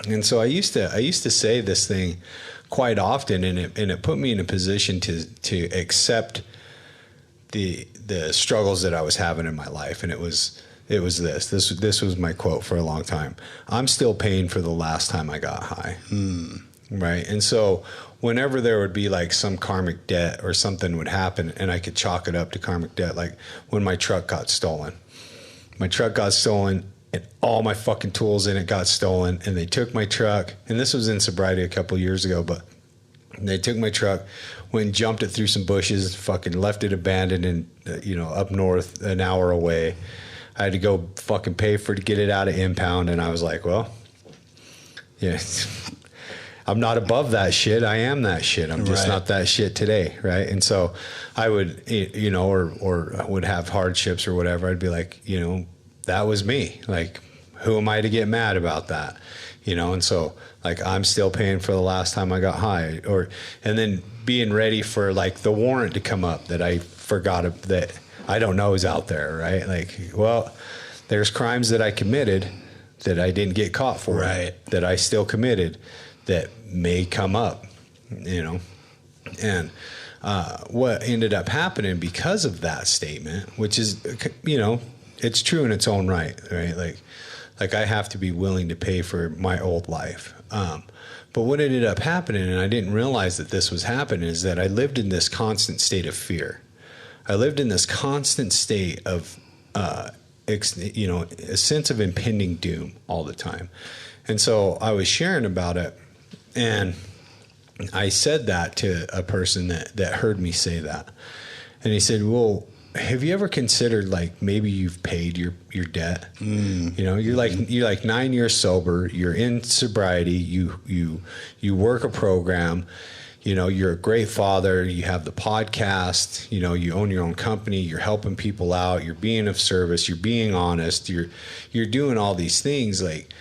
And so I used to say this thing quite often, and it put me in a position to accept the struggles that I was having in my life. And it was this was my quote for a long time: I'm still paying for the last time I got high. Right. And so whenever there would be like some karmic debt or something would happen, and I could chalk it up to karmic debt, like when my truck got stolen. And all my fucking tools in it got stolen, and they took my truck. And this was in sobriety a couple of years ago, but they took my truck, went and jumped it through some bushes, fucking left it abandoned and, up north an hour away. I had to go fucking pay to get it out of impound. And I was like, well, yeah, I'm not above that shit. I am that shit. I'm just not that shit today. Right. And so I would, or would have hardships or whatever. I'd be like, that was me. Like, who am I to get mad about that? And so like, I'm still paying for the last time I got high, and then being ready for like the warrant to come up that I forgot that I don't know is out there. Right. Like, well, there's crimes that I committed that I didn't get caught for, that I still committed that may come up, and what ended up happening because of that statement, which is, it's true in its own right? Like I have to be willing to pay for my old life. But what ended up happening, and I didn't realize that this was happening, is that I lived in this constant state of fear. I lived in this constant state of, a sense of impending doom all the time. And so I was sharing about it, and I said that to a person that heard me say that. And he said, well, have you ever considered like maybe you've paid your debt? You're like 9 years sober, you're in sobriety, you work a program, you're a great father, you have the podcast, you own your own company, you're helping people out, you're being of service, you're being honest, you're doing all these things. Like,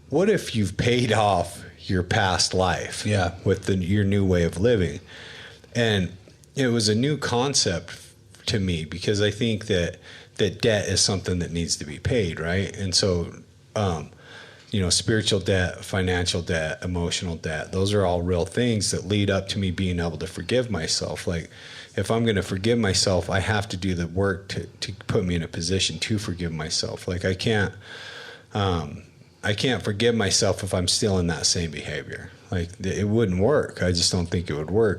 what if you've paid off your past life with your new way of living? And it was a new concept to me, because I think that debt is something that needs to be paid, right? And so, spiritual debt, financial debt, emotional debt, those are all real things that lead up to me being able to forgive myself. Like, if I'm going to forgive myself, I have to do the work to put me in a position to forgive myself. Like, I can't forgive myself if I'm still in that same behavior. Like, it wouldn't work. I just don't think it would work.